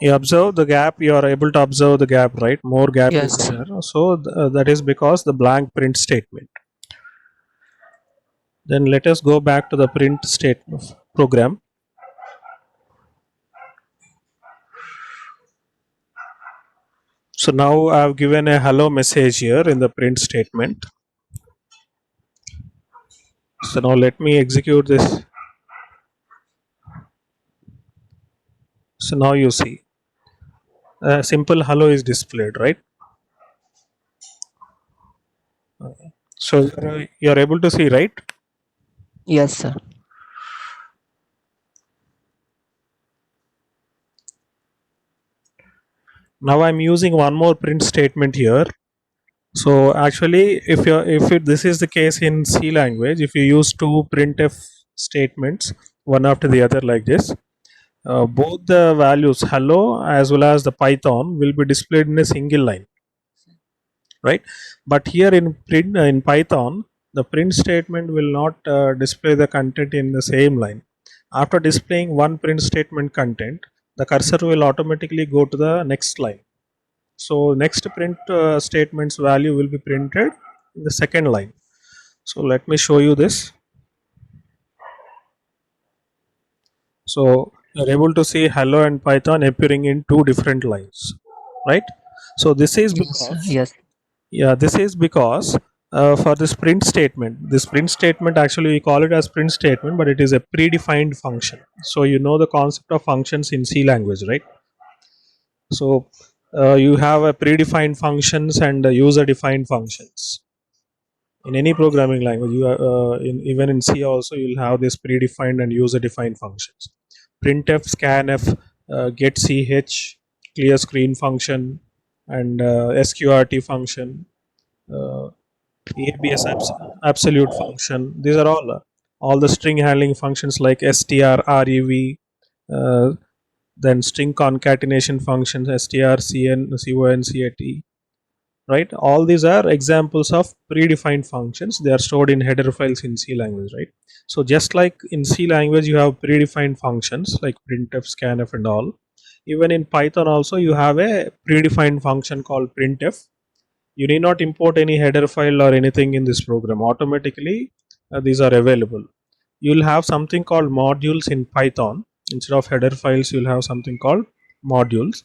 You observe the gap, you are able to observe the gap, right? More gap is Yes. there. So that is because the blank print statement. Then let us go back to the print statement program. So now I have given a hello message here in the print statement. So now let me execute this. So now you see a simple hello is displayed, right? So you're able to see, right? Yes, sir. Now I'm using one more print statement here. So actually, this is the case in C language, if you use two printf statements one after the other like this, both the values hello as well as the Python will be displayed in a single line, right? But here in Python, the print statement will not display the content in the same line. After displaying one print statement content, the cursor will automatically go to the next line. So next print statement's value will be printed in the second line. So let me show you this. So you're able to see hello and Python appearing in two different lines, right? So this is Yes, sir. because, Yes. yeah, this is because for this print statement actually we call it as print statement, but it is a predefined function. So you know the concept of functions in C language, right? So you have a predefined functions and user defined functions. In any programming language, even in C also you'll have this predefined and user defined functions. Printf, scanf, get ch, clear screen function, and sqrt function, uh, abs absolute function. These are all the string handling functions like str, rev, uh, then string concatenation functions str, cn, con, cat, right? All these are examples of predefined functions. They are stored in header files in C language, right? So just like in C language you have predefined functions like printf, scanf and all, even in Python also you have a predefined function called printf. You need not import any header file or anything in this program. Automatically these are available. You'll have something called modules in Python. Instead of header files you'll have something called modules.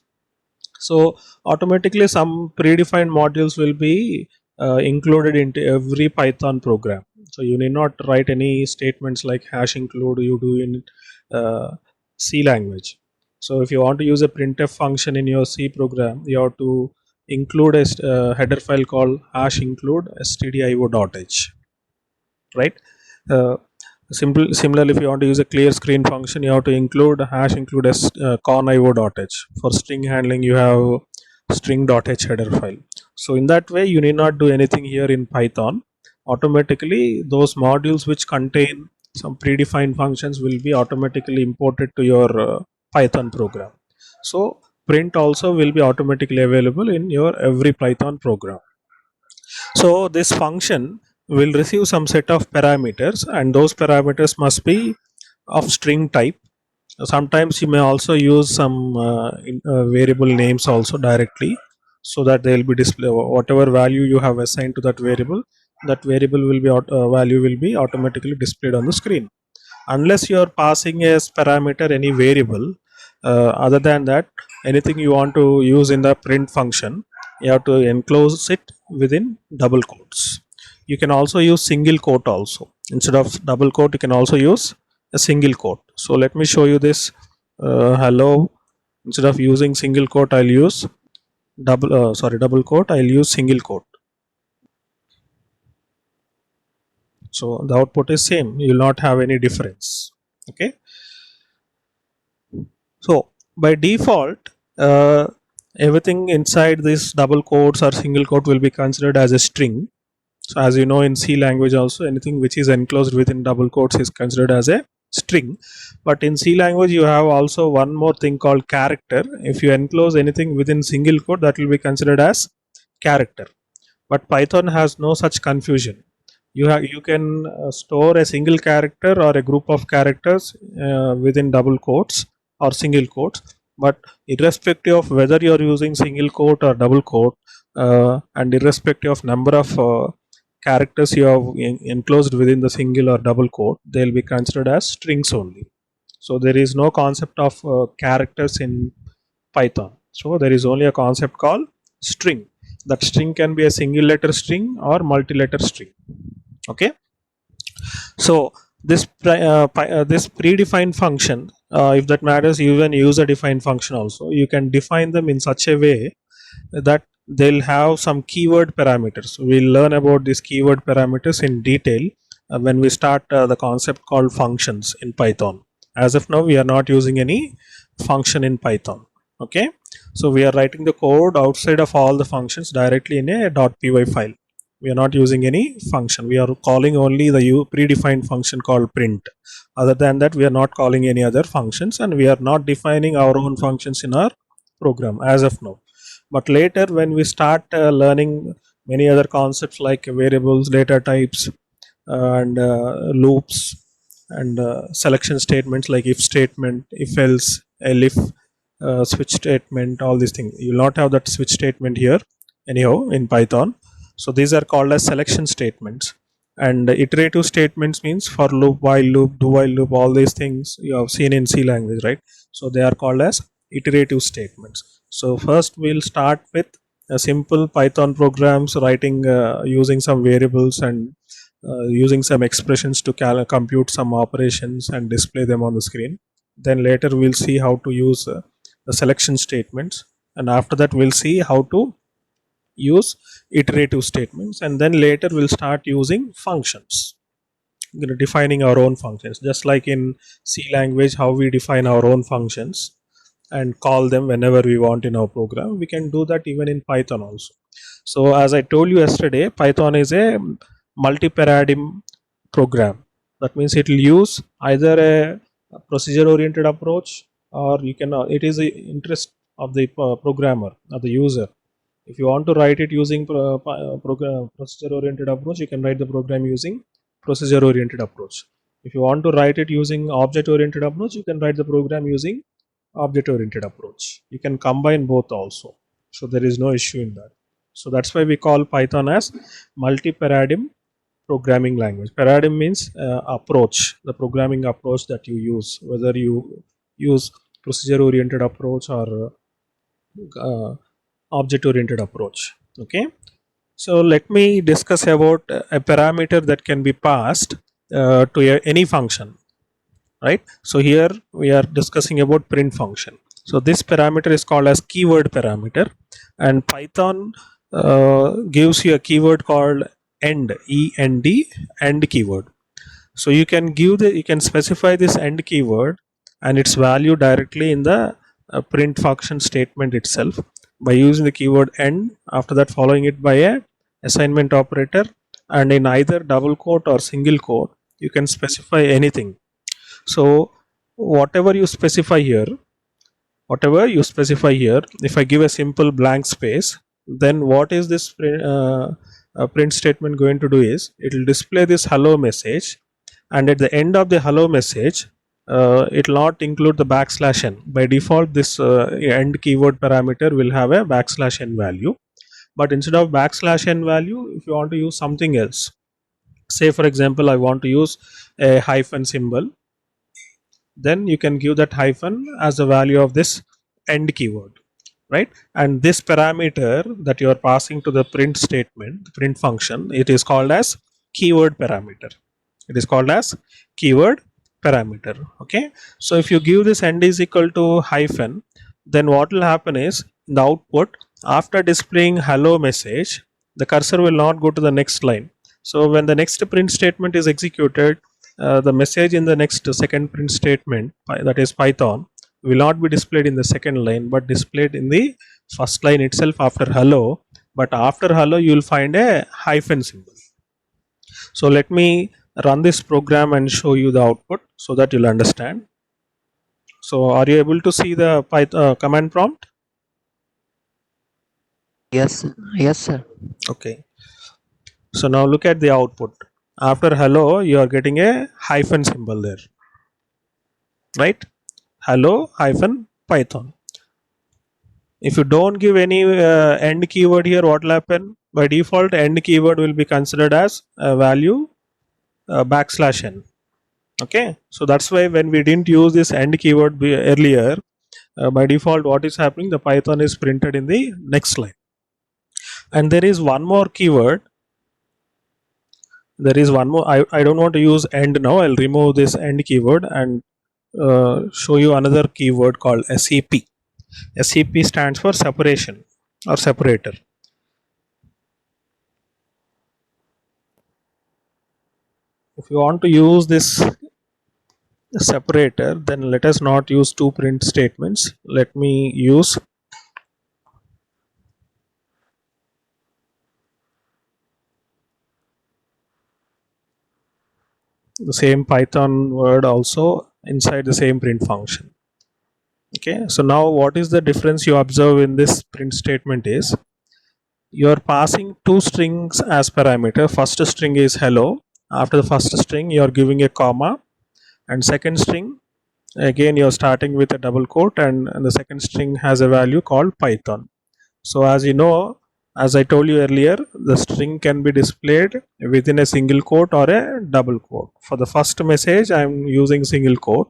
So automatically some predefined modules will be included into every Python program. So you need not write any statements like hash include you do in C language. So if you want to use a printf function in your C program, you have to include a header file called hash include stdio.h, right? uh, Similarly, if you want to use a clear screen function, you have to include hash include as conio.h. For string handling you have string.h header file. So in that way you need not do anything here in Python. Automatically those modules which contain some predefined functions will be automatically imported to your Python program. So print also will be automatically available in your every Python program. So this function will receive some set of parameters, and those parameters must be of string type. Sometimes you may also use some variable names also directly, so that they will be display whatever value you have assigned to that variable. That variable will be value will be automatically displayed on the screen. Unless you are passing as parameter any variable, other than that, anything you want to use in the print function, you have to enclose it within double quotes. You can also use single quote also. Instead of double quote you can also use a single quote. So let me show you this. Hello, instead of using single quote I'll use double quote, I'll use single quote. So the output is same, you will not have any difference. Okay. So by default, everything inside this double quotes or single quote will be considered as a string. So as you know, in C language also, anything which is enclosed within double quotes is considered as a string. But in C language you have also one more thing called character. If you enclose anything within single quote, that will be considered as character. But Python has no such confusion. You can store a single character or a group of characters within double quotes or single quotes. But irrespective of whether you are using single quote or double quote, and irrespective of number of characters you have enclosed within the single or double quote, they'll be considered as strings only. So there is no concept of characters in Python. So there is only a concept called string. That string can be a single letter string or multi-letter string. Okay. So this predefined function, if that matters, even user defined function also, you can define them in such a way that they'll have some keyword parameters. We'll learn about these keyword parameters in detail when we start the concept called functions in Python. As of now, we are not using any function in Python. Okay, so we are writing the code outside of all the functions directly in a .py file. We are not using any function. We are calling only the predefined function called print. Other than that, we are not calling any other functions, and we are not defining our own functions in our program as of now. But later, when we start learning many other concepts like variables, data types, and loops, and selection statements like if statement, if else, elif, switch statement, all these things, you will not have that switch statement here anyhow in Python. So these are called as selection statements. And iterative statements means for loop, while loop, do while loop, all these things you have seen in C language, right? So they are called as iterative statements. So first we'll start with a simple Python programs, writing using some variables and using some expressions to compute some operations and display them on the screen. Then later we'll see how to use the selection statements, and after that we'll see how to use iterative statements, and then later we'll start using functions, defining our own functions, just like in C language how we define our own functions and call them whenever we want in our program. We can do that even in Python also. So as I told you yesterday, Python is a multi-paradigm program. That means it will use either a procedure oriented approach, or you can it is the interest of the programmer or the user. If you want to write it using procedure oriented approach, you can write the program using procedure oriented approach. If you want to write it using object oriented approach, you can write the program using object oriented approach. You can combine both also, so there is no issue in that. So that's why we call Python as multi-paradigm programming language. Paradigm means approach, the programming approach that you use, whether you use procedure oriented approach or object oriented approach. Okay, so let me discuss about a parameter that can be passed to any function, right? So here we are discussing about print function. So this parameter is called as keyword parameter, and Python gives you a keyword called end, end keyword. So you can specify this end keyword and its value directly in the print function statement itself by using the keyword end, after that following it by a assignment operator, and in either double quote or single quote you can specify anything. So whatever you specify here, if I give a simple blank space, then what is this print statement going to do is it will display this hello message, and at the end of the hello message it will not include the backslash n. By default this end keyword parameter will have a backslash n value, but instead of backslash n value, if you want to use something else, say for example I want to use a hyphen symbol, then you can give that hyphen as the value of this end keyword, right? And this parameter that you are passing to the print statement, the print function, it is called as keyword parameter. It is called as keyword parameter. Okay, so if you give this end is equal to hyphen, then what will happen is in the output, after displaying hello message, the cursor will not go to the next line. So when the next print statement is executed, the message in the next second print statement, that is Python, will not be displayed in the second line but displayed in the first line itself after hello. But after hello you will find a hyphen symbol. So let me run this program and show you the output so that you'll understand. So are you able to see the Python command prompt? Yes, sir. Okay, so now look at the output. After hello you are getting a hyphen symbol there, right? Hello hyphen Python. If you don't give any end keyword here, what will happen? By default, end keyword will be considered as a value \n. Okay, so that's why when we didn't use this end keyword earlier, by default what is happening, the Python is printed in the next line. And there is one more keyword, I don't want to use end now. I'll remove this end keyword and show you another keyword called SEP. SEP stands for separation or separator. If you want to use this separator, then let us not use two print statements. Let me use the same Python word also inside the same print function. Okay, so now what is the difference you observe in this print statement is you are passing two strings as parameter. First string is hello. After the first string you are giving a comma, and second string again you are starting with a double quote, and the second string has a value called Python. So as you know, as I told you earlier, the string can be displayed within a single quote or a double quote. For the first message I am using single quote,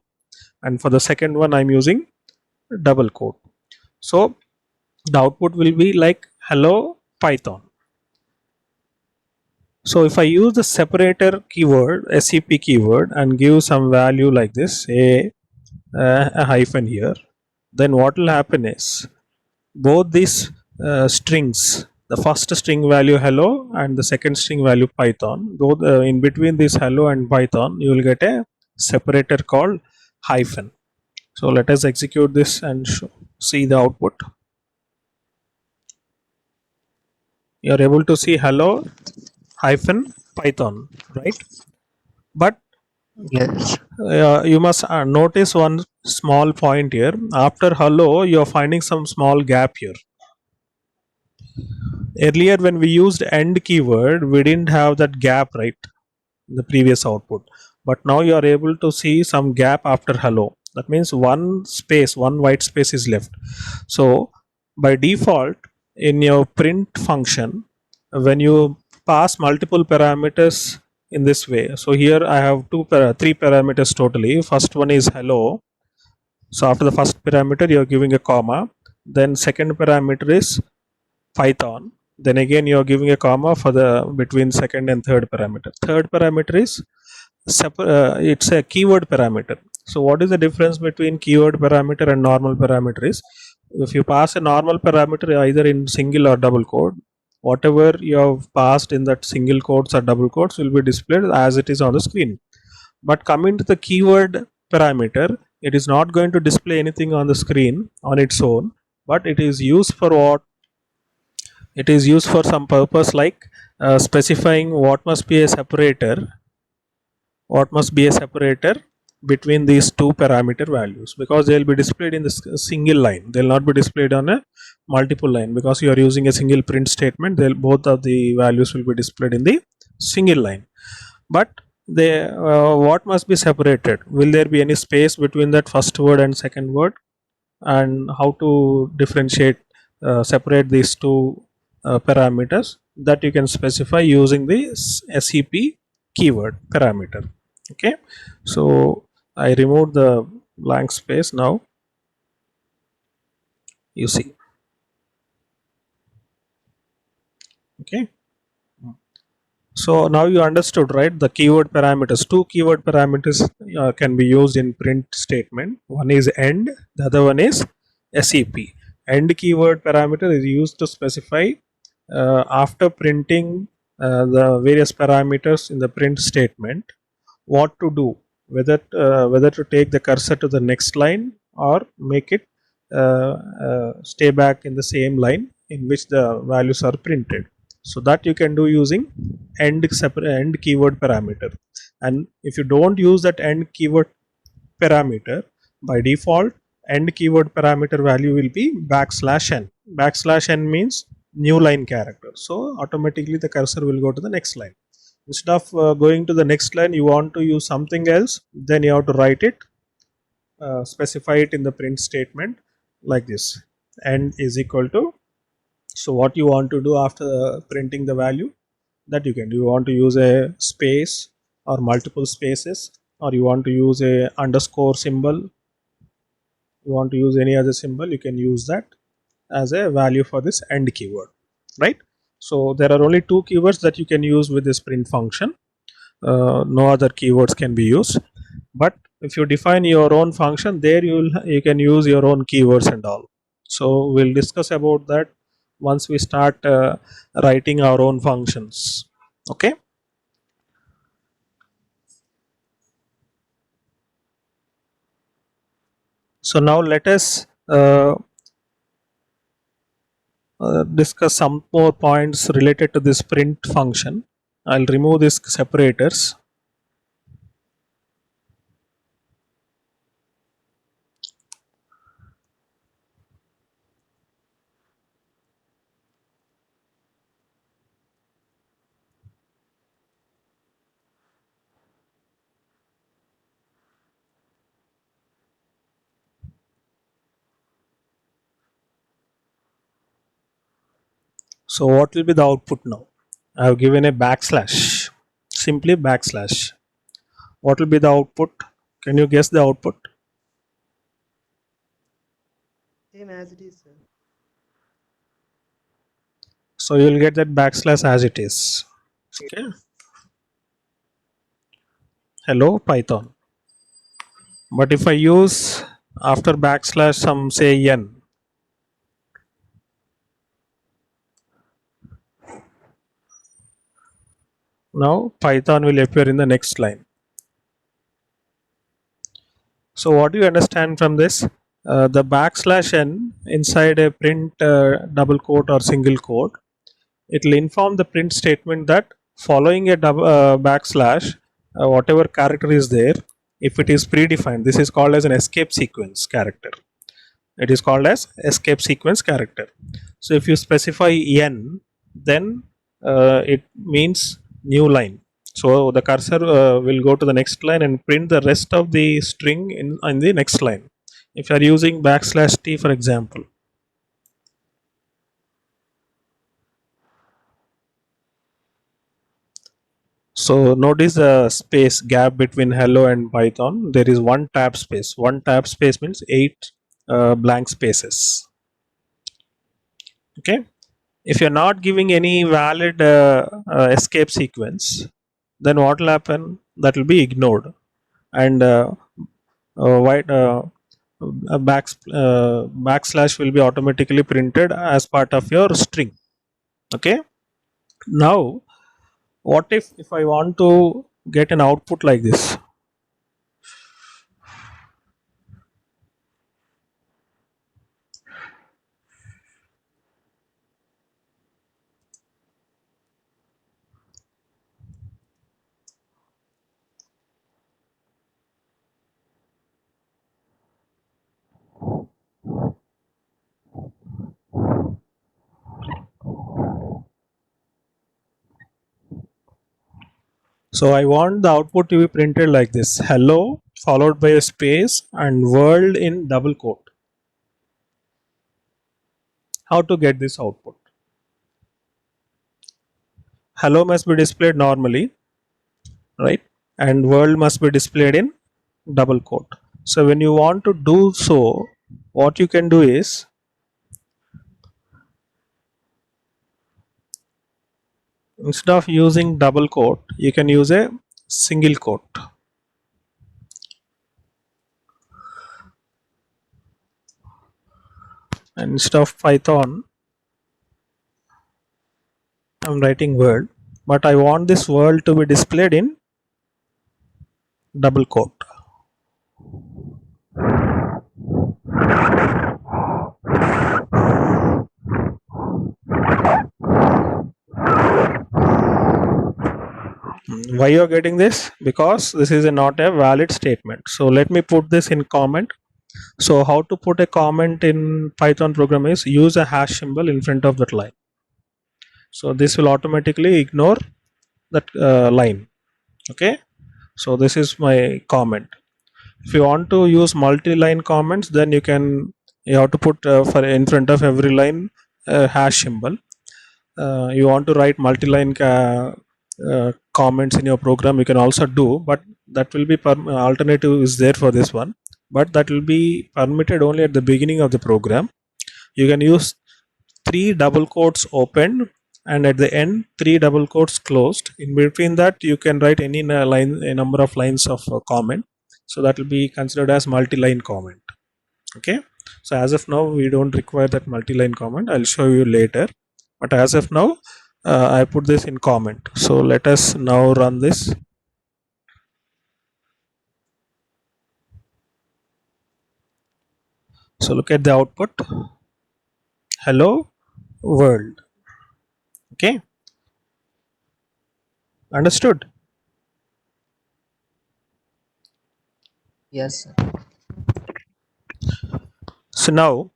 and for the second one I am using double quote. So the output will be like hello Python. So if I use the separator keyword, SEP keyword, and give some value like this, a hyphen here, then what will happen is both these strings, the first string value hello and the second string value Python, though in between this hello and Python you will get a separator called hyphen. So let us execute this and see the output. You are able to see hello hyphen Python, right? But Yes. you must notice one small point here. After hello you are finding some small gap here. Earlier when we used end keyword, we didn't have that gap, right, in the previous output, but now you are able to see some gap after hello. That means one white space is left. So by default in your print function, when you pass multiple parameters in this way, so here I have three parameters totally. First one is hello. So after the first parameter you are giving a comma, then second parameter is Python, then again you are giving a comma for the between second and third parameter. Third parameter is it's a keyword parameter. So what is the difference between keyword parameter and normal parameter is, if you pass a normal parameter either in single or double quote, whatever you have passed in that single quotes or double quotes will be displayed as it is on the screen. But coming to the keyword parameter, it is not going to display anything on the screen on its own, but it is used for what? It is used for some purpose like specifying what must be a separator between these two parameter values, because they will be displayed in the single line. They will not be displayed on a multiple line, because you are using a single print statement. Both of the values will be displayed in the single line. But they what must be separated? Will there be any space between that first word and second word? And how to differentiate separate these two parameters, that you can specify using the SEP keyword parameter. Okay, so I removed the blank space. Now you see. Okay, so now you understood, right? The keyword parameters, two keyword parameters can be used in print statement. One is end, the other one is SEP. End keyword parameter is used to specify after printing the various parameters in the print statement, what to do, whether to take the cursor to the next line or make it stay back in the same line in which the values are printed. So that you can do using end keyword parameter. And if you don't use that end keyword parameter, by default end keyword parameter value will be \n. \n means new line character, so automatically the cursor will go to the next line. Instead of going to the next line, you want to use something else, then you have to write it, specify it in the print statement like this. end is equal to, so what you want to do after printing the value, that you can, you want to use a space or multiple spaces, or you want to use a underscore symbol, you want to use any other symbol, you can use that as a value for this end keyword, right? So there are only two keywords that you can use with this print function. No other keywords can be used, but if you define your own function, there you can use your own keywords and all. So we'll discuss about that once we start writing our own functions. Okay. So now let us discuss some more points related to this print function. I'll remove these separators. So what will be the output now? I have given a backslash, simply backslash. What will be the output? Can you guess the output? Same as it is, sir. So you will get that backslash as it is. Okay. Hello Python. But if I use after backslash some say n, now Python will appear in the next line. So what do you understand from this? The backslash n inside a print double quote or single quote, it will inform the print statement that following a backslash, whatever character is there, if it is predefined, this is called as an escape sequence character. It is called as escape sequence character. So if you specify n, then it means new line. So the cursor will go to the next line and print the rest of the string in the next line. If you are using backslash t, for example, so notice the space gap between hello and Python. There is one tab space. One tab space means 8 blank spaces. Okay. If you're not giving any valid escape sequence, then what will happen? That will be ignored, and backslash will be automatically printed as part of your string. Okay. Now, what if I want to get an output like this? So I want the output to be printed like this: hello followed by a space and world in double quote. How to get this output? Hello must be displayed normally, right? And world must be displayed in double quote. So when you want to do so, what you can do is, instead of using double quote, you can use a single quote. And instead of Python, I'm writing world, but I want this world to be displayed in double quote. Why you are getting this? Because this is not a valid statement. So let me put this in comment. So how to put a comment in Python program is use a hash symbol in front of that line. So this will automatically ignore that line. Okay. So this is my comment. If you want to use multi-line comments, then you can You have to put for in front of every line hash symbol. You want to write multi-line comments in your program, you can also do, but that will be alternative is there for this one, but that will be permitted only at the beginning of the program. You can use 3 double quotes open and at the end 3 double quotes closed. In between that you can write any line, a number of lines of comment, so that will be considered as multi-line comment. Okay, so as of now we don't require that multi-line comment, I'll show you later, but as of now I put this in comment. So let us now run this. So look at the output, hello world. Okay, understood? Yes, sir. So now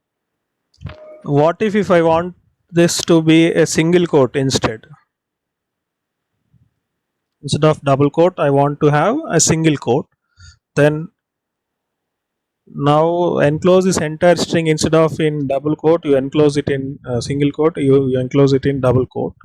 what if I want this to be a single quote instead of double quote, I want to have a single quote. Then now enclose this entire string, instead of in double quote you enclose it in single quote, you enclose it in double quote.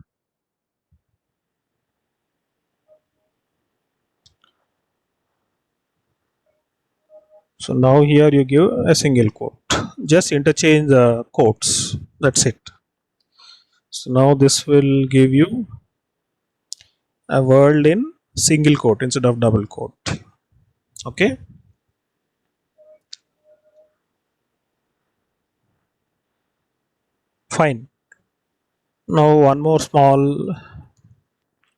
So now here you give a single quote, just interchange the quotes, that's it. So now this will give you a world in single quote instead of double quote. Okay, fine. Now one more small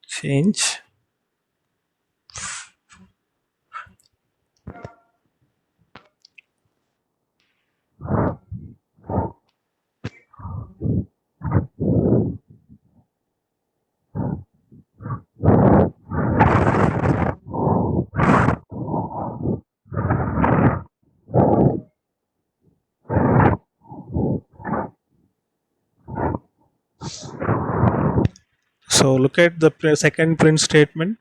change. So look at the second print statement.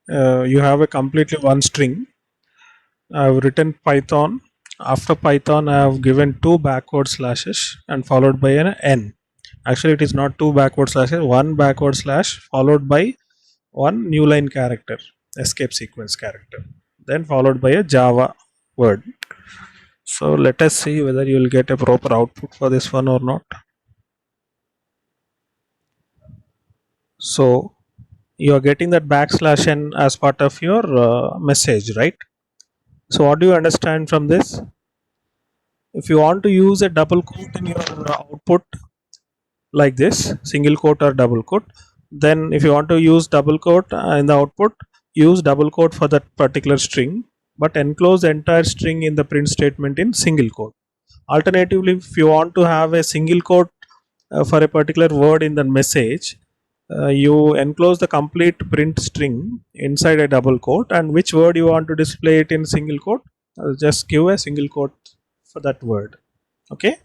You have a completely one string. I have written Python. After Python, I have given 2 backward slashes and followed by an n. Actually, it is not 2 backward slashes, 1 backward slash followed by one new line character, escape sequence character, then followed by a Java word. So let us see whether you will get a proper output for this one or not. So you are getting that backslash n as part of your message, right? So what do you understand from this? If you want to use a double quote in your output like this, single quote or double quote, then if you want to use double quote in the output, use double quote for that particular string, but enclose the entire string in the print statement in single quote. Alternatively, if you want to have a single quote for a particular word in the message, you enclose the complete print string inside a double quote, and which word you want to display it in single quote, just give a single quote for that word. Okay,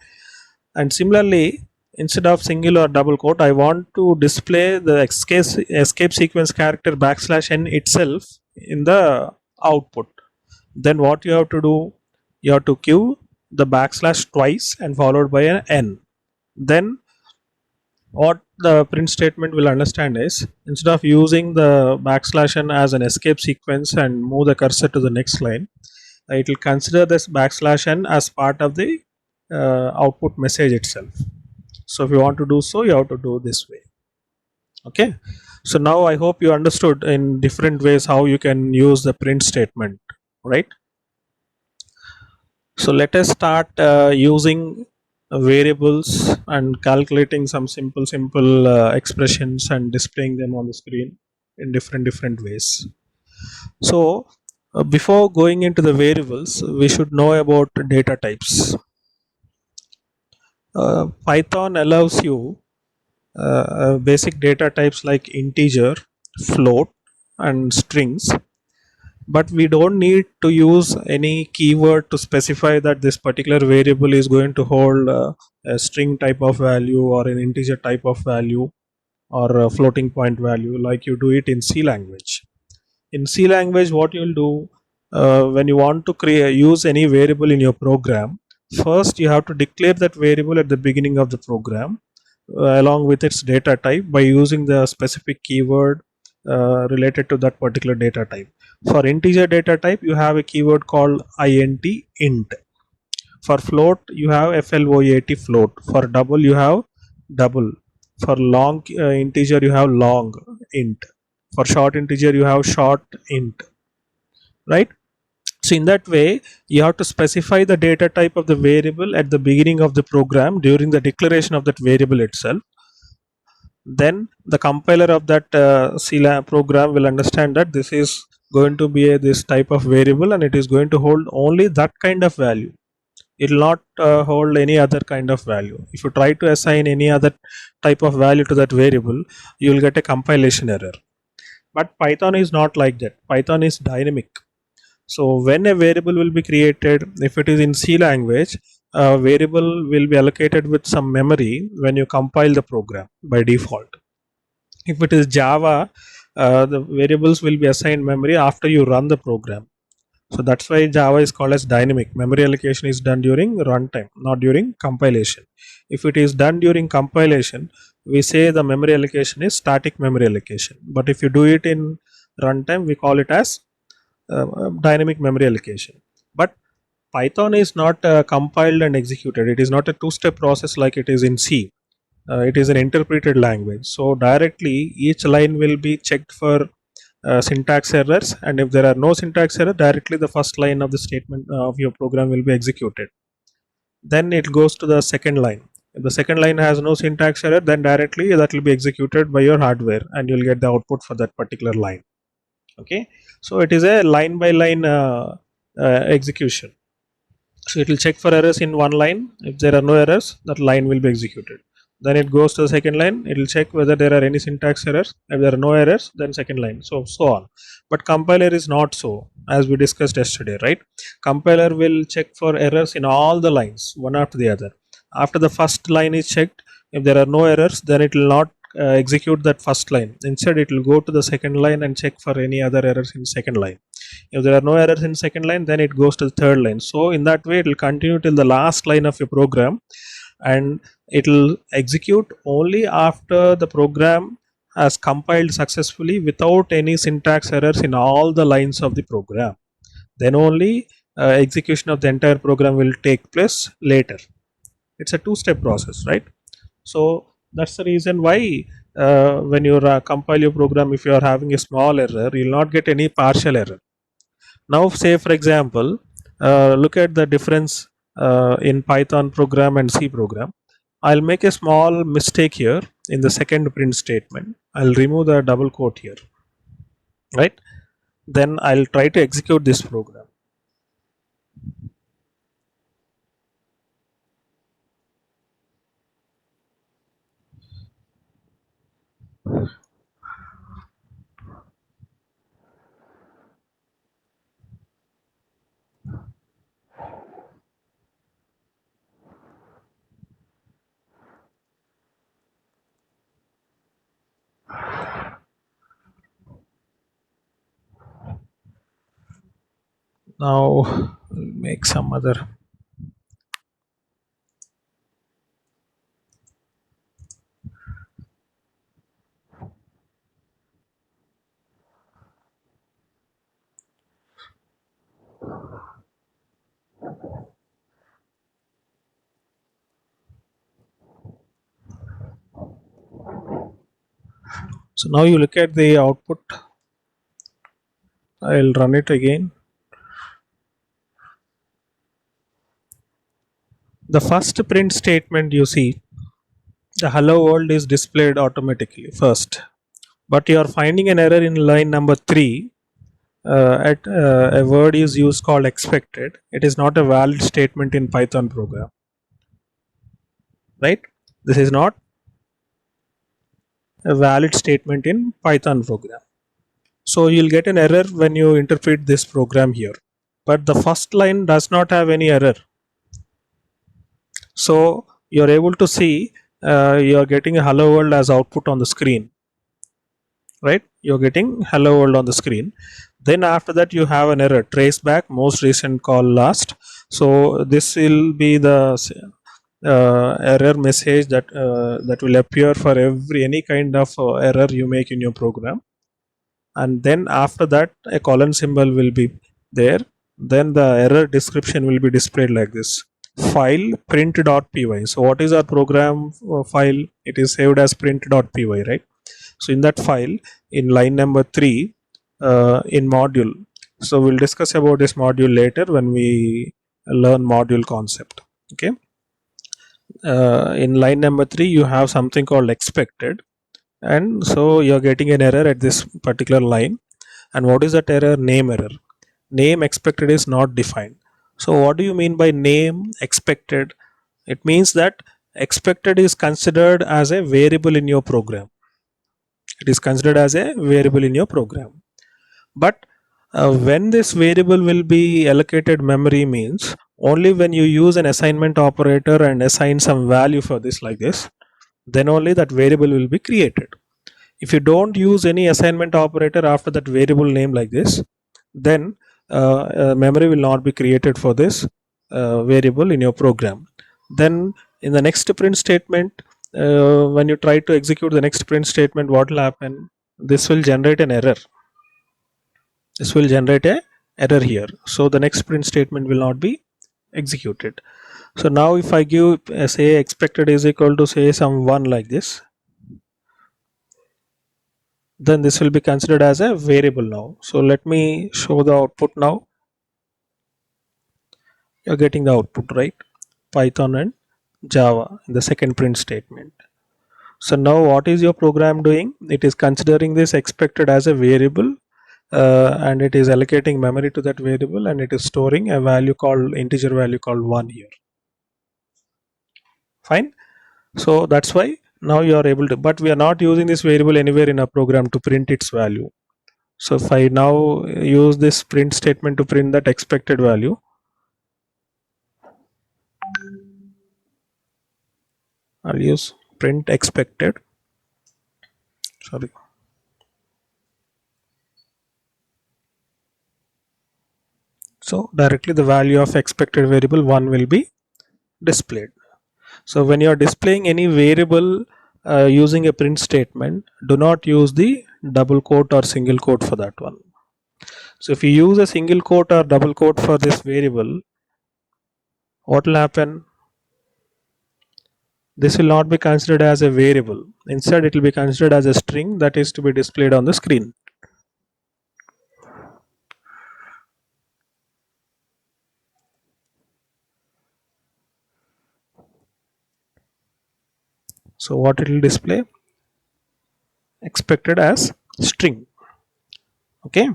and similarly, instead of single or double quote, I want to display the escape sequence character backslash n itself in the output. Then what you have to do, you have to give the backslash twice and followed by an n. Then what the print statement will understand is, instead of using the backslash n as an escape sequence and move the cursor to the next line, it will consider this backslash n as part of the output message itself. So if you want to do so, you have to do this way. Okay, so now I hope you understood in different ways how you can use the print statement, right? So let us start using variables and calculating some simple expressions and displaying them on the screen in different ways. So before going into the variables, we should know about data types. Python allows you basic data types like integer, float and strings, but we don't need to use any keyword to specify that this particular variable is going to hold a string type of value or an integer type of value or a floating point value like you do it in C language. In C language, what you will do when you want to use any variable in your program, First you have to declare that variable at the beginning of the program along with its data type by using the specific keyword related to that particular data type. For integer data type you have a keyword called int. For float you have float float. For double you have double. For long integer you have long int. For short integer you have short int, right? So in that way you have to specify the data type of the variable at the beginning of the program during the declaration of that variable itself. Then the compiler of that program will understand that this is going to be this type of variable and it is going to hold only that kind of value. It will not hold any other kind of value. If you try to assign any other type of value to that variable, you will get a compilation error. But Python is not like that. Python is dynamic. So when a variable will be created, if it is in C language, a variable will be allocated with some memory when you compile the program by default. If it is Java, the variables will be assigned memory after you run the program. So that's why Java is called as dynamic. Memory allocation is done during runtime, not during compilation. If it is done during compilation, we say the memory allocation is static memory allocation. But if you do it in runtime, we call it as dynamic memory allocation. But Python is not compiled and executed. It is not a two-step process like it is in C. It is an interpreted language. So directly each line will be checked for syntax errors, and if there are no syntax error, directly the first line of the statement of your program will be executed. Then it goes to the second line. If the second line has no syntax error, then directly that will be executed by your hardware and you'll get the output for that particular line. Okay, so it is a line by line execution. So it will check for errors in one line. If there are no errors, that line will be executed. Then it goes to the second line. It will check whether there are any syntax errors. If there are no errors, then second line. So on. But compiler is not so, as we discussed yesterday, right? Compiler will check for errors in all the lines, one after the other. After the first line is checked, if there are no errors, then it will not execute that first line. Instead, it will go to the second line and check for any other errors in second line. If there are no errors in second line, then it goes to the third line. So in that way it will continue till the last line of your program, and it will execute only after the program has compiled successfully without any syntax errors in all the lines of the program. Then only execution of the entire program will take place later. It's a two-step process, right? So that's the reason why when you compile your program, if you are having a small error, you will not get any partial error. Now say for example, look at the difference in Python program and C program. I'll make a small mistake here in the second print statement. I'll remove the double quote here, right? Then I'll try to execute this program. Now I'll make some other. So now you look at the output. I'll run it again. The first print statement, you see the hello world is displayed automatically first, but you are finding an error in line number 3. At a word is used called expected. It is not a valid statement in Python program, right? This is not a valid statement in Python program. So you'll get an error when you interpret this program here, but the first line does not have any error. So you're able to see you're getting a hello world as output on the screen. right? You're getting hello world on the screen. Then after that you have an error, trace back most recent call last. So this will be the error message that will appear for every any kind of error you make in your program. And then after that a colon symbol will be there. Then the error description will be displayed like this: file print.py. So what is our program file? It is saved as print.py, right? So in that file, in line number 3, in module, so we'll discuss about this module later when we learn module concept. Okay. In line number 3 you have something called expected, and so you're getting an error at this particular line. And what is that error? Name error. Name expected is not defined. So what do you mean by name expected? It means that expected is considered as a variable in your program. It is considered as a variable in your program. But when this variable will be allocated memory means only when you use an assignment operator and assign some value for this like this, then only that variable will be created. If you don't use any assignment operator after that variable name like this, then memory will not be created for this variable in your program. Then in the next print statement, when you try to execute the next print statement, what will happen? This will generate an error. This will generate a error here. So the next print statement will not be executed. So now if I give say expected is equal to say some 1 like this, then this will be considered as a variable now. So let me show the output now. You're getting the output, right? Python and Java in the second print statement. So now what is your program doing? It is considering this expected as a variable, and it is allocating memory to that variable, and it is storing a value called integer value called 1 here. Fine. So that's why now you are able to, but we are not using this variable anywhere in our program to print its value. So if I now use this print statement to print that expected value, I'll use print expected. Sorry. So directly the value of expected variable 1 will be displayed. So when you are displaying any variable using a print statement, do not use the double quote or single quote for that one. So if you use a single quote or double quote for this variable, what will happen? This will not be considered as a variable. Instead, it will be considered as a string that is to be displayed on the screen. So what it will display? Expected as string. Okay.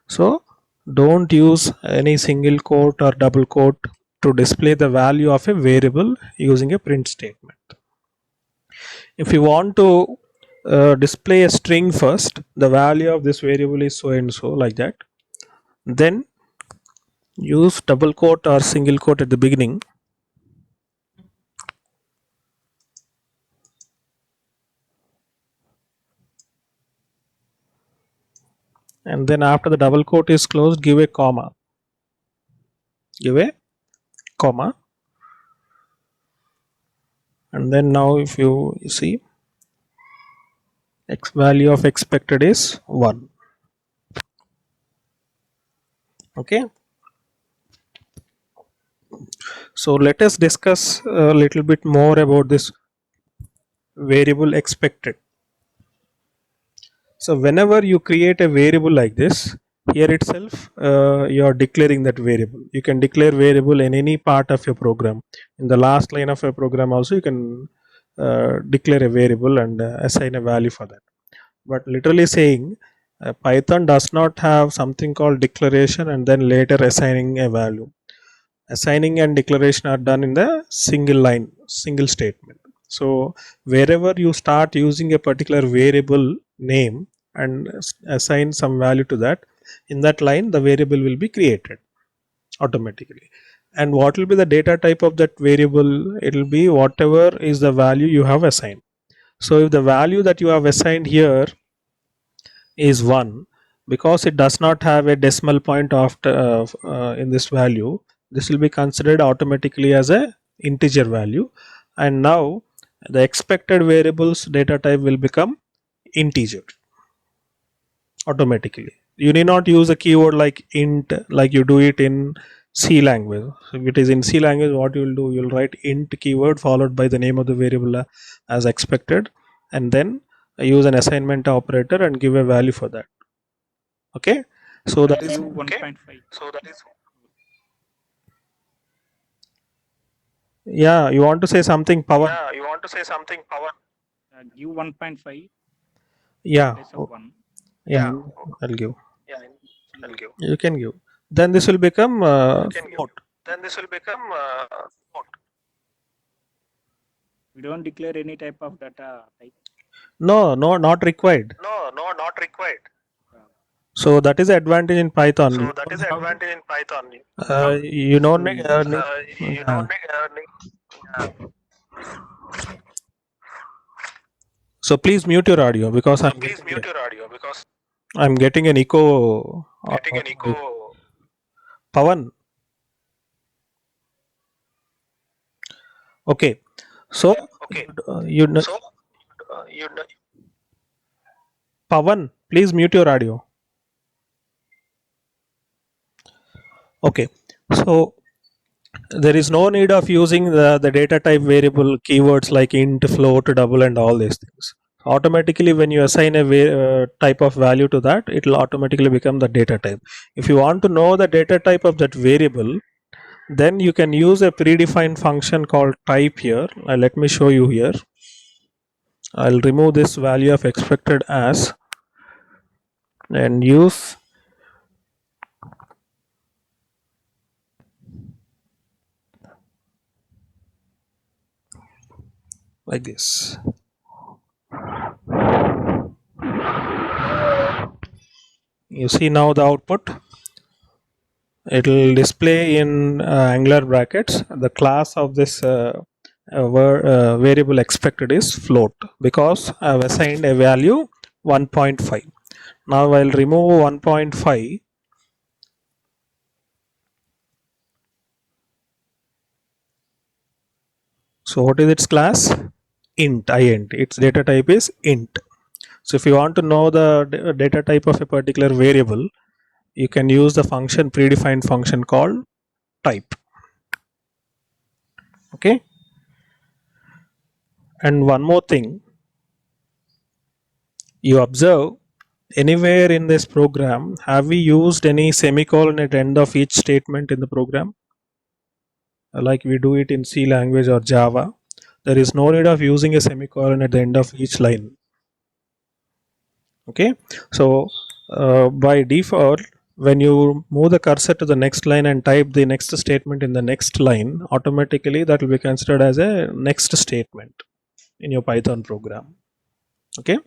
So don't use any single quote or double quote to display the value of a variable using a print statement. If you want to display a string first, the value of this variable is so and so like that, then use double quote or single quote at the beginning, and then after the double quote is closed, give a comma. Give a comma, and then now if you see, x value of expected is 1. Okay. So let us discuss a little bit more about this variable expected. So whenever you create a variable like this, here itself you are declaring that variable. You can declare variable in any part of your program. In the last line of your program also you can declare a variable and assign a value for that. But literally saying, Python does not have something called declaration and then later assigning a value. Assigning and declaration are done in the single line, single statement. So wherever you start using a particular variable name and assign some value to that, in that line the variable will be created automatically. And what will be the data type of that variable? It will be whatever is the value you have assigned. So if the value that you have assigned here is 1, because it does not have a decimal point after in this value, this will be considered automatically as a integer value, and now the expected variables data type will become integer automatically. You need not use a keyword like int like you do it in C language. So if it is in C language, what you will do, you'll write int keyword followed by the name of the variable as expected, and then use an assignment operator and give a value for that. Okay, so that is Give 1.5. yeah. You want to say something, Pawan? Give 1.5 Yeah, place of 1. yeah. I'll give. You can give. Then this will become float. We don't declare any type of data type. No, not required. So that is the advantage in Python. You know, so please mute your audio because I'm getting an echo. Pawan. Okay. So you know, Pawan, please mute your audio. Okay. So there is no need of using the data type variable keywords like int, float, double, and all these things. Automatically, when you assign a type of value to that, it will automatically become the data type. If you want to know the data type of that variable, then you can use a predefined function called type here. Let me show you here. I'll remove this value of expected as and use like this. You see now the output, it will display in angular brackets. The class of this variable expected is float because I have assigned a value 1.5. Now I'll remove 1.5. So what is its class? Int. Its data type is int. So if you want to know the data type of a particular variable, you can use the function, predefined function called type. Okay. And one more thing, you observe anywhere in this program, have we used any semicolon at the end of each statement in the program? Like we do it in C language or Java. There is no need of using a semicolon at the end of each line. Okay, so by default, when you move the cursor to the next line and type the next statement in the next line, automatically that will be considered as a next statement in your Python program. Okay,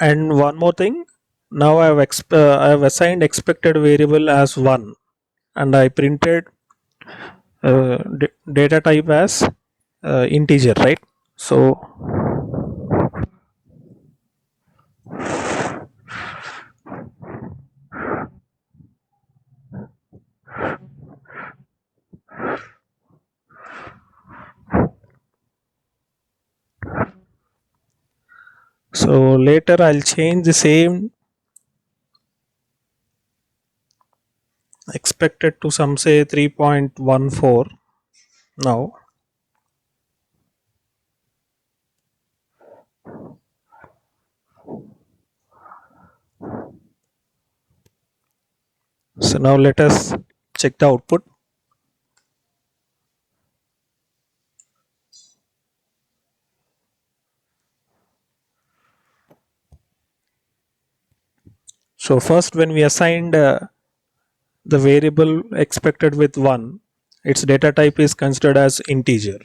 and one more thing, now I have assigned expected variable as 1 and I printed data type as integer, right? So later I'll change the same expected to some say 3.14 now. So now let us check the output. So first, when we assigned the variable expected with 1, its data type is considered as integer,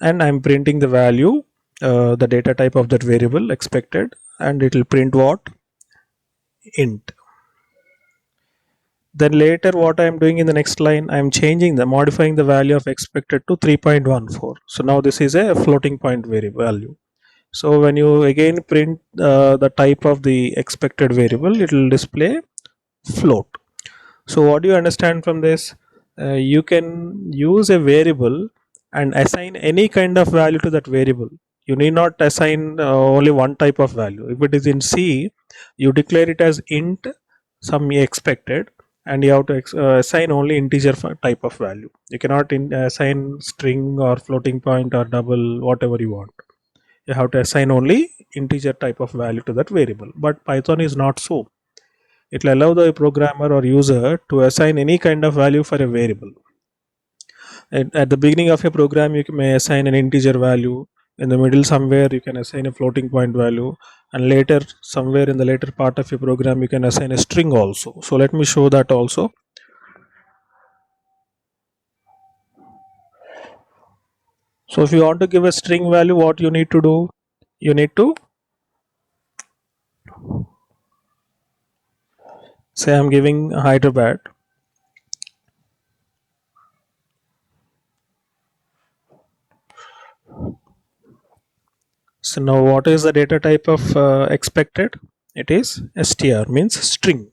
and I'm printing the value, the data type of that variable expected, and it will print what? Int. Then later what I am doing in the next line, I am modifying the value of expected to 3.14. So now this is a floating point variable value. So when you again print the type of the expected variable, it will display float. So what do you understand from this? You can use a variable and assign any kind of value to that variable. You need not assign only one type of value. If it is in C, you declare it as int some expected, and you have to assign only integer type of value. You cannot assign string or floating point or double, whatever you want. You have to assign only integer type of value to that variable. But Python is not so. It will allow the programmer or user to assign any kind of value for a variable. At the beginning of a program, you may assign an integer value. In the middle somewhere, you can assign a floating point value, and later somewhere in the later part of your program, you can assign a string also. So let me show that also. So if you want to give a string value, what you need to do? You need to say I'm giving Hyderabad. So now what is the data type of expected? It is str, means string.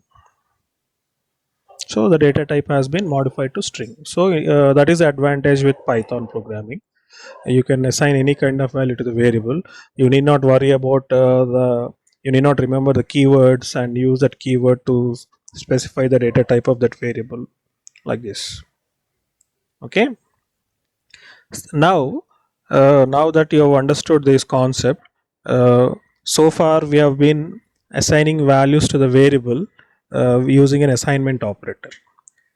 So the data type has been modified to string. So that is the advantage with Python programming. You can assign any kind of value to the variable. You need not worry about you need not remember the keywords and use that keyword to specify the data type of that variable, like this. Okay. Now now that you have understood this concept, so far we have been assigning values to the variable using an assignment operator.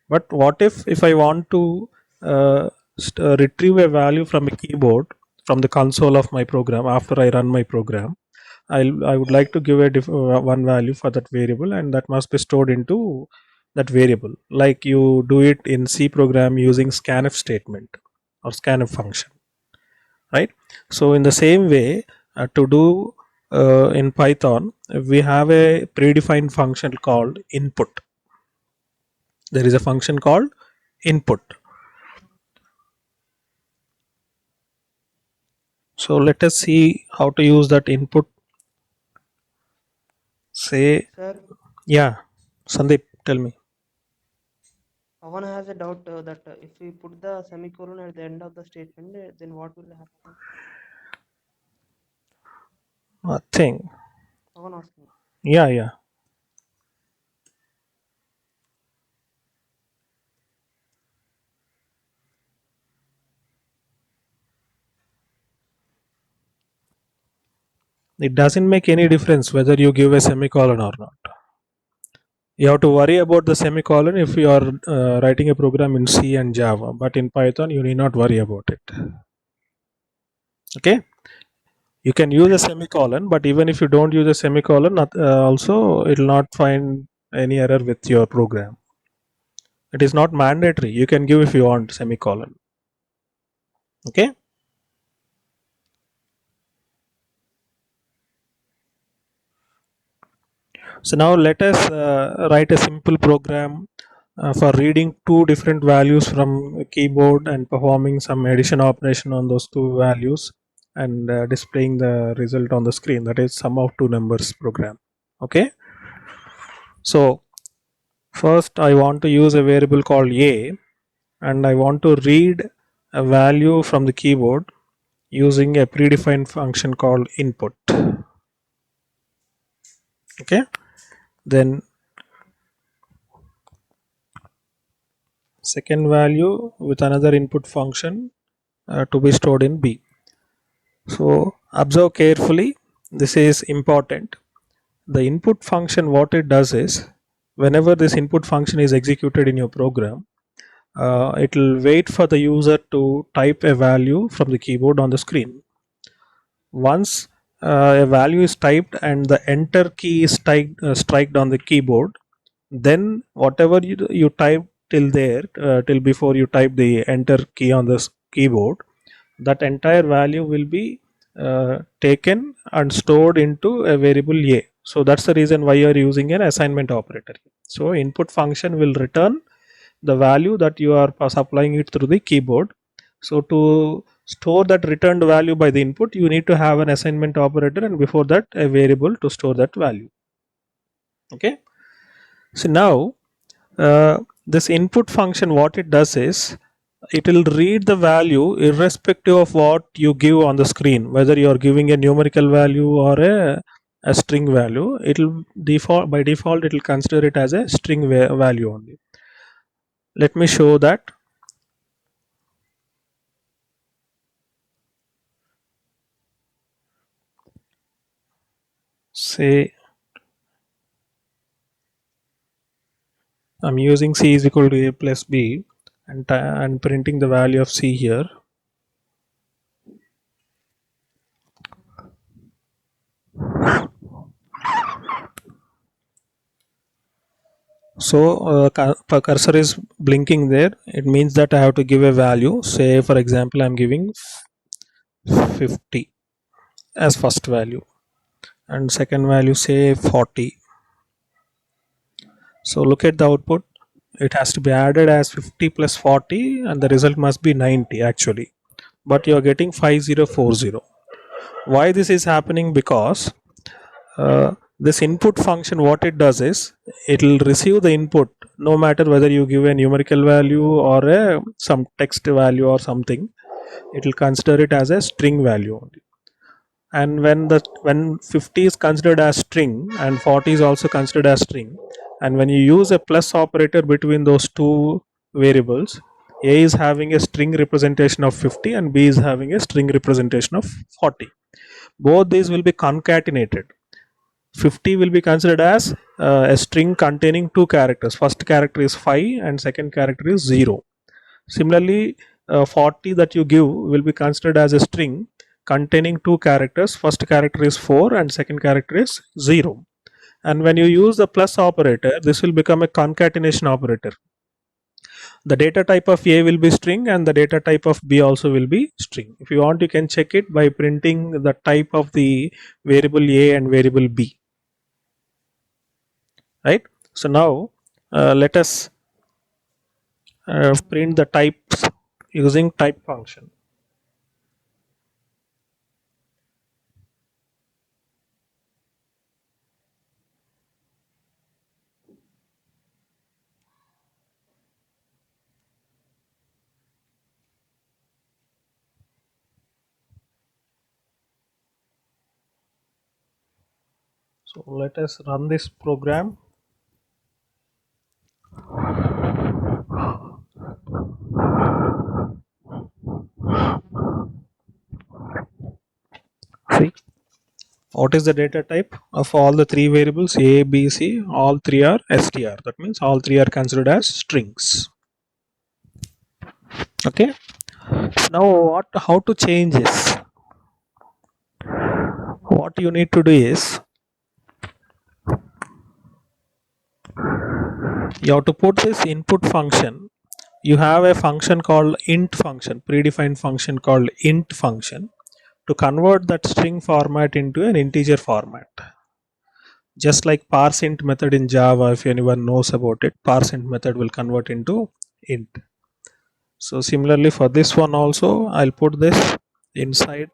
But what if I want to retrieve a value from a keyboard, from the console of my program after I run my program? I would like to give a one value for that variable, and that must be stored into that variable, like you do it in C program using scanf statement or scanf function, right? So in the same way, to do in Python, we have a predefined function called input. There is a function called input. So let us see how to use that input. Say, Sir, yeah, Sandeep, tell me. Pawan has a doubt that if we put the semicolon at the end of the statement, then what will happen? Nothing. Pawan asking. Yeah. It doesn't make any difference whether you give a semicolon or not. You have to worry about the semicolon if you are writing a program in C and Java, but in Python you need not worry about it. Okay, you can use a semicolon, but even if you don't use a semicolon, also it will not find any error with your program. It is not mandatory. You can give if you want semicolon. Okay. So now let us write a simple program for reading two different values from a keyboard and performing some addition operation on those two values and displaying the result on the screen. That is sum of two numbers program. Okay. So first I want to use a variable called a, and I want to read a value from the keyboard using a predefined function called input. Okay. Then second value with another input function to be stored in B. So observe carefully, this is important. The input function, what it does is, whenever this input function is executed in your program, it will wait for the user to type a value from the keyboard on the screen. Once a value is typed and the enter key is striked on the keyboard, then whatever you type till there, till before you type the enter key on the keyboard, that entire value will be taken and stored into a variable a. So that's the reason why you are using an assignment operator. So input function will return the value that you are supplying it through the keyboard. So to store that returned value by the input, you need to have an assignment operator, and before that a variable to store that value. Okay, so now this input function, what it does is it will read the value irrespective of what you give on the screen, whether you are giving a numerical value or a string value. It will default, by default it will consider it as a string value only. Let me show that. Say I'm using c is equal to a plus b and printing the value of c here. So cursor is blinking there. It means that I have to give a value. Say for example I'm giving 50 as first value and second value say 40. So look at the output. It has to be added as 50 plus 40 and the result must be 90 actually, but you are getting 5040. Why this is happening? Because this input function, what it does is it will receive the input no matter whether you give a numerical value or some text value or something. It will consider it as a string value only. And when 50 is considered as string and 40 is also considered as string, and when you use a plus operator between those two variables, a is having a string representation of 50 and b is having a string representation of 40. Both these will be concatenated. 50 will be considered as a string containing two characters. First character is 5 and second character is 0. Similarly, 40 that you give will be considered as a string containing two characters. First character is 4 and second character is 0. And when you use the plus operator, this will become a concatenation operator. The data type of a will be string and the data type of b also will be string. If you want, you can check it by printing the type of the variable a and variable b. Right? So now let us print the types using type function. So let us run this program. See, what is the data type of all the three variables a, b, c? All three are str. That means all three are considered as strings. Okay. Now how to change this? What you need to do is you have to put this input function. You have a function called int function, predefined function called int function, to convert that string format into an integer format. Just like parseInt method in Java, if anyone knows about it, parseInt method will convert into int. So similarly for this one also, I'll put this inside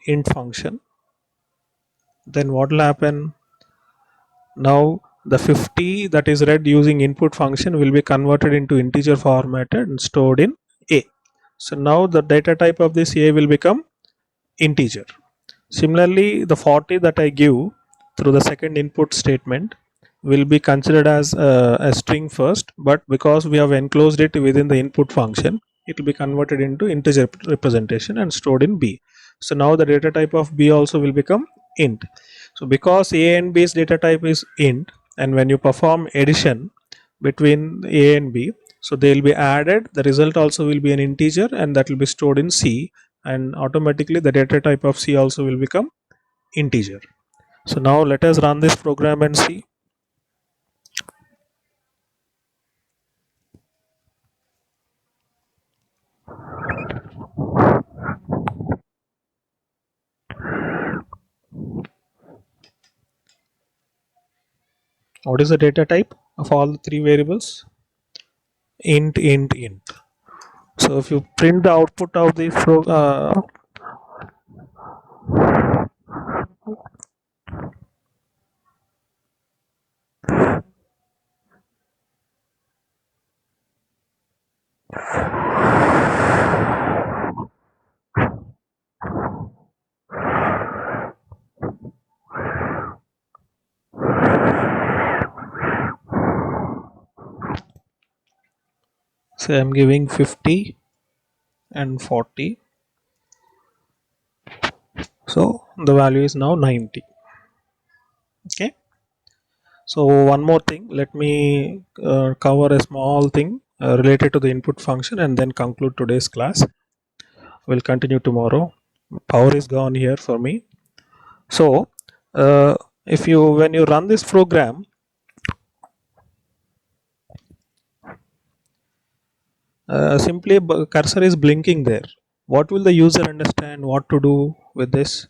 int function. Then what will happen? Now the 50 that is read using input function will be converted into integer formatted and stored in a. So now the data type of this a will become integer. Similarly, the 40 that I give through the second input statement will be considered as a string first, but because we have enclosed it within the input function, it will be converted into integer representation and stored in b. So now the data type of b also will become int. So because a and b's data type is int, and when you perform addition between a and b, so they will be added, the result also will be an integer and that will be stored in c, and automatically the data type of c also will become integer. So now let us run this program and see. What is the data type of all the three variables? Int, int, int. So if you print the output of the say I'm giving 50 and 40, so the value is now 90. Okay, so one more thing, let me cover a small thing related to the input function and then conclude today's class. We'll continue tomorrow. Power is gone here for me. So if you, when you run this program, simply cursor is blinking there. What will the user understand what to do with this?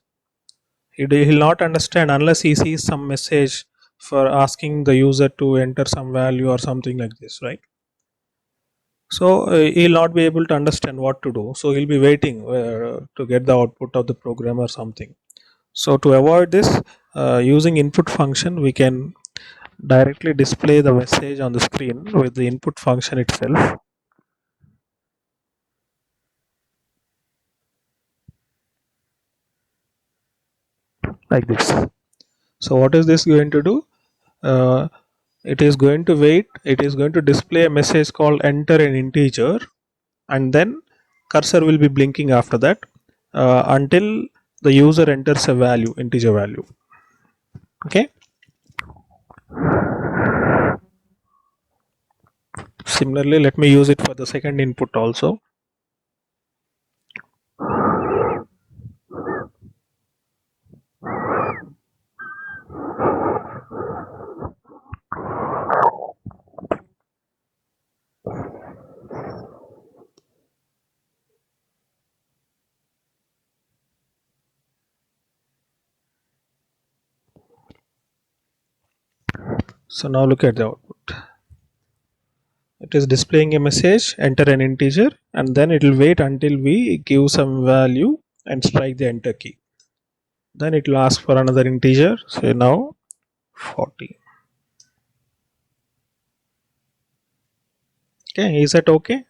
He'll not understand unless he sees some message for asking the user to enter some value or something like this, right? So he'll not be able to understand what to do, so he'll be waiting to get the output of the program or something. So to avoid this, using input function, we can directly display the message on the screen with the input function itself, like this. So what is this going to do? It is going to wait, it is going to display a message called enter an integer, and then cursor will be blinking after that until the user enters a value, integer value. Okay, similarly let me use it for the second input also. So now look at the output. It is displaying a message enter an integer, and then it will wait until we give some value and strike the enter key. Then it will ask for another integer, say now 40. Okay, is that okay?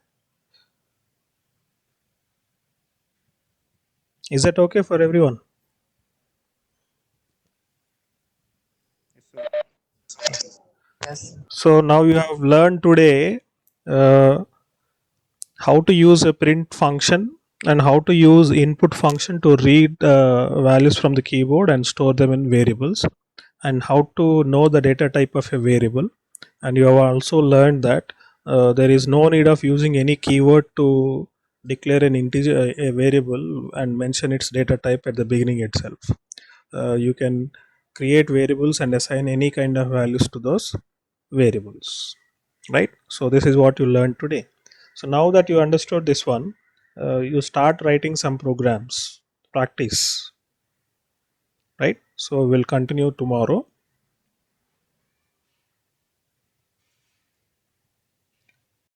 Is that okay for everyone? Yes, sir. Yes. So now you have learned today how to use a print function and how to use input function to read values from the keyboard and store them in variables, and how to know the data type of a variable. And you have also learned that there is no need of using any keyword to declare an integer, a variable, and mention its data type at the beginning itself. You can create variables and assign any kind of values to those variables, right? So this is what you learned today. So now that you understood this one, you start writing some programs, practice, right? So we'll continue tomorrow.